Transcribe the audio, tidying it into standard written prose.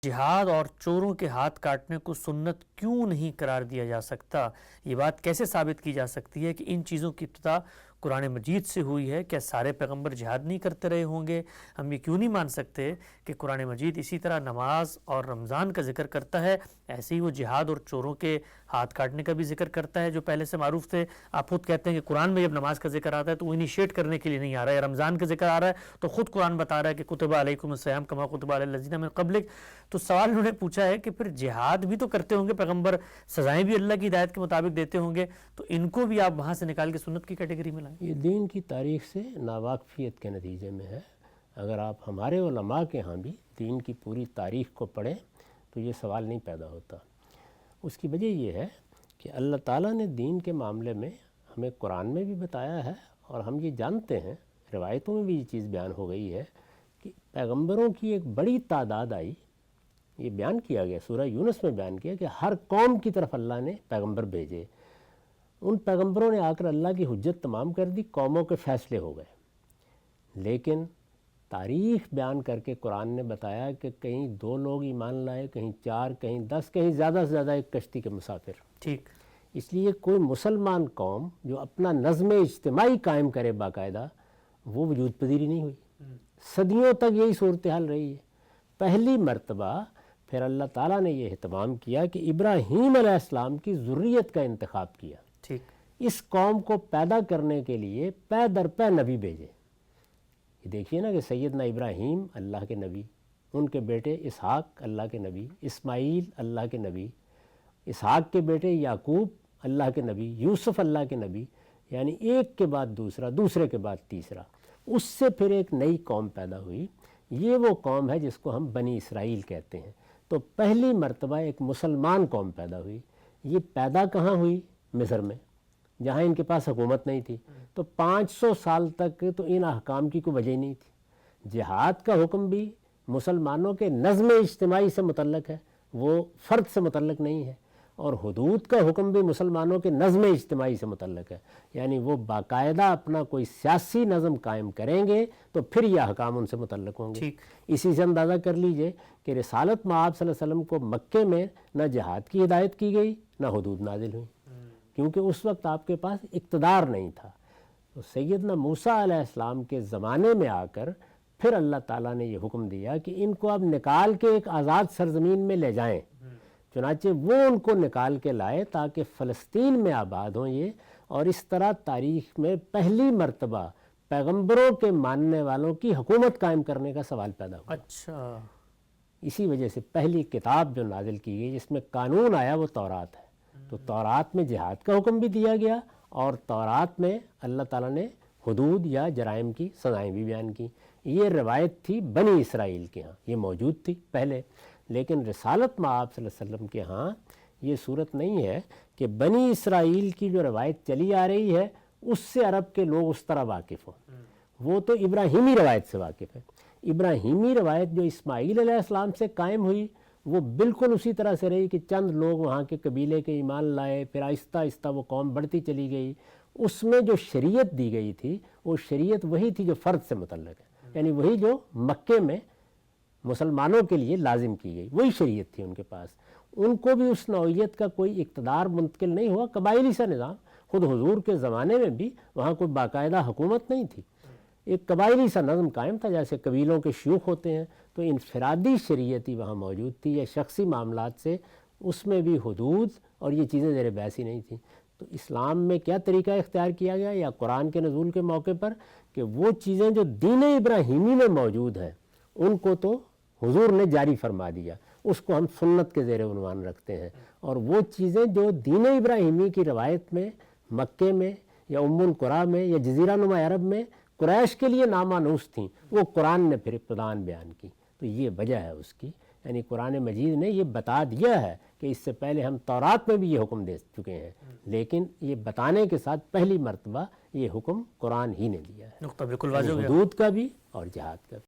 جہاد اور چوروں کے ہاتھ کاٹنے کو سنت کیوں نہیں قرار دیا جا سکتا؟ یہ بات کیسے ثابت کی جا سکتی ہے کہ ان چیزوں کی ابتدا قرآن مجید سے ہوئی ہے؟ کیا سارے پیغمبر جہاد نہیں کرتے رہے ہوں گے؟ ہم یہ کیوں نہیں مان سکتے کہ قرآن مجید اسی طرح نماز اور رمضان کا ذکر کرتا ہے، ایسے ہی وہ جہاد اور چوروں کے ہاتھ کاٹنے کا بھی ذکر کرتا ہے جو پہلے سے معروف تھے؟ آپ خود کہتے ہیں کہ قرآن میں جب نماز کا ذکر آتا ہے تو وہ انیشیٹ کرنے کے لیے نہیں آ رہا ہے، رمضان کا ذکر آ رہا ہے تو خود قرآن بتا رہا ہے کہ کتب علیکم الصیام کما کتب علی الذین من قبلک۔ تو سوال انہوں نے پوچھا ہے کہ پھر جہاد بھی تو کرتے ہوں گے پیغمبر، سزائیں بھی اللہ کی ہدایت کے مطابق دیتے ہوں گے، تو ان کو بھی آپ وہاں سے نکال کے سنت کی کیٹیگری میں لائیں؟ یہ دین کی تاریخ سے ناواقفیت کے نتیجے میں ہے۔ اگر آپ ہمارے علماء کے ہاں بھی دین کی پوری تاریخ کو پڑھیں تو یہ سوال نہیں پیدا ہوتا۔ اس کی وجہ یہ ہے کہ اللہ تعالیٰ نے دین کے معاملے میں ہمیں قرآن میں بھی بتایا ہے، اور ہم یہ جانتے ہیں، روایتوں میں بھی یہ چیز بیان ہو گئی ہے کہ پیغمبروں کی ایک بڑی تعداد آئی۔ یہ بیان کیا گیا، سورہ یونس میں بیان کیا کہ ہر قوم کی طرف اللہ نے پیغمبر بھیجے، ان پیغمبروں نے آ کر اللہ کی حجت تمام کر دی، قوموں کے فیصلے ہو گئے۔ لیکن تاریخ بیان کر کے قرآن نے بتایا کہ کہیں 2 لوگ ایمان لائے، کہیں 4، کہیں 10، کہیں زیادہ سے زیادہ ایک کشتی کے مسافر۔ ٹھیک، اس لیے کوئی مسلمان قوم جو اپنا نظم اجتماعی قائم کرے باقاعدہ، وہ وجود پذیری نہیں ہوئی۔ صدیوں تک یہی صورتحال رہی ہے۔ پہلی مرتبہ پھر اللہ تعالیٰ نے یہ اہتمام کیا کہ ابراہیم علیہ السلام کی ذریت کا انتخاب کیا۔ ٹھیک، اس قوم کو پیدا کرنے کے لیے پے در پے نبی بھیجے۔ یہ دیکھیے نا کہ سیدنا ابراہیم اللہ کے نبی، ان کے بیٹے اسحاق اللہ کے نبی، اسماعیل اللہ کے نبی، اسحاق کے بیٹے یعقوب اللہ کے نبی، یوسف اللہ کے نبی، یعنی ایک کے بعد دوسرا، دوسرے کے بعد تیسرا۔ اس سے پھر ایک نئی قوم پیدا ہوئی، یہ وہ قوم ہے جس کو ہم بنی اسرائیل کہتے ہیں۔ تو پہلی مرتبہ ایک مسلمان قوم پیدا ہوئی۔ یہ پیدا کہاں ہوئی؟ مصر میں، جہاں ان کے پاس حکومت نہیں تھی۔ تو 500 سال تک تو ان احکام کی کوئی وجہ نہیں تھی۔ جہاد کا حکم بھی مسلمانوں کے نظم اجتماعی سے متعلق ہے، وہ فرد سے متعلق نہیں ہے، اور حدود کا حکم بھی مسلمانوں کے نظم اجتماعی سے متعلق ہے، یعنی وہ باقاعدہ اپنا کوئی سیاسی نظم قائم کریں گے تو پھر یہ احکام ان سے متعلق ہوں گے۔ اسی سے اندازہ کر لیجئے کہ رسالت مآب صلی اللہ علیہ وسلم کو مکے میں نہ جہاد کی ہدایت کی گئی، نہ حدود نازل ہوئی، کیونکہ اس وقت آپ کے پاس اقتدار نہیں تھا۔ تو سیدنا موسیٰ علیہ السلام کے زمانے میں آ کر پھر اللہ تعالیٰ نے یہ حکم دیا کہ ان کو اب نکال کے ایک آزاد سرزمین میں لے جائیں۔ چنانچہ وہ ان کو نکال کے لائے تاکہ فلسطین میں آباد ہوں یہ، اور اس طرح تاریخ میں پہلی مرتبہ پیغمبروں کے ماننے والوں کی حکومت قائم کرنے کا سوال پیدا ہوا۔ اچھا، اسی وجہ سے پہلی کتاب جو نازل کی گئی جس میں قانون آیا وہ تورات ہے۔ تو تورات میں جہاد کا حکم بھی دیا گیا، اور تورات میں اللہ تعالیٰ نے حدود یا جرائم کی سزائیں بھی بیان کی۔ یہ روایت تھی بنی اسرائیل کے ہاں، یہ موجود تھی پہلے، لیکن رسالت مآب صلی اللہ علیہ وسلم کے ہاں یہ صورت نہیں ہے کہ بنی اسرائیل کی جو روایت چلی آ رہی ہے اس سے عرب کے لوگ اس طرح واقف ہوں۔ وہ تو ابراہیمی روایت سے واقف ہے۔ ابراہیمی روایت جو اسماعیل علیہ السلام سے قائم ہوئی وہ بالکل اسی طرح سے رہی کہ چند لوگ وہاں کے قبیلے کے ایمان لائے، پھر آہستہ آہستہ وہ قوم بڑھتی چلی گئی۔ اس میں جو شریعت دی گئی تھی وہ شریعت وہی تھی جو فرد سے متعلق ہے، یعنی وہی جو مکے میں مسلمانوں کے لیے لازم کی گئی، وہی شریعت تھی ان کے پاس۔ ان کو بھی اس نوعیت کا کوئی اقتدار منتقل نہیں ہوا، قبائلی سا نظام۔ خود حضور کے زمانے میں بھی وہاں کوئی باقاعدہ حکومت نہیں تھی، ایک قبائلی سا نظم قائم تھا، جیسے قبیلوں کے شیوخ ہوتے ہیں۔ تو انفرادی شریعتی وہاں موجود تھی، یا شخصی معاملات سے اس میں بھی حدود اور یہ چیزیں زیر بحث ہی نہیں تھیں۔ تو اسلام میں کیا طریقہ اختیار کیا گیا یا قرآن کے نزول کے موقع پر کہ وہ چیزیں جو دین ابراہیمی میں موجود ہیں ان کو تو حضور نے جاری فرما دیا، اس کو ہم سنت کے زیر عنوان رکھتے ہیں، اور وہ چیزیں جو دین ابراہیمی کی روایت میں مکے میں یا ام القریٰ میں یا جزیرہ نما عرب میں قریش کے لیے نامانوس تھیں، وہ قرآن نے پھر ابتداً بیان کی۔ تو یہ وجہ ہے اس کی، یعنی قرآن مجید نے یہ بتا دیا ہے کہ اس سے پہلے ہم تورات میں بھی یہ حکم دے چکے ہیں، لیکن یہ بتانے کے ساتھ پہلی مرتبہ یہ حکم قرآن ہی نے دیا ہے، نقطہ بالکل واضح ہو گیا، حدود کا بھی اور جہاد کا بھی۔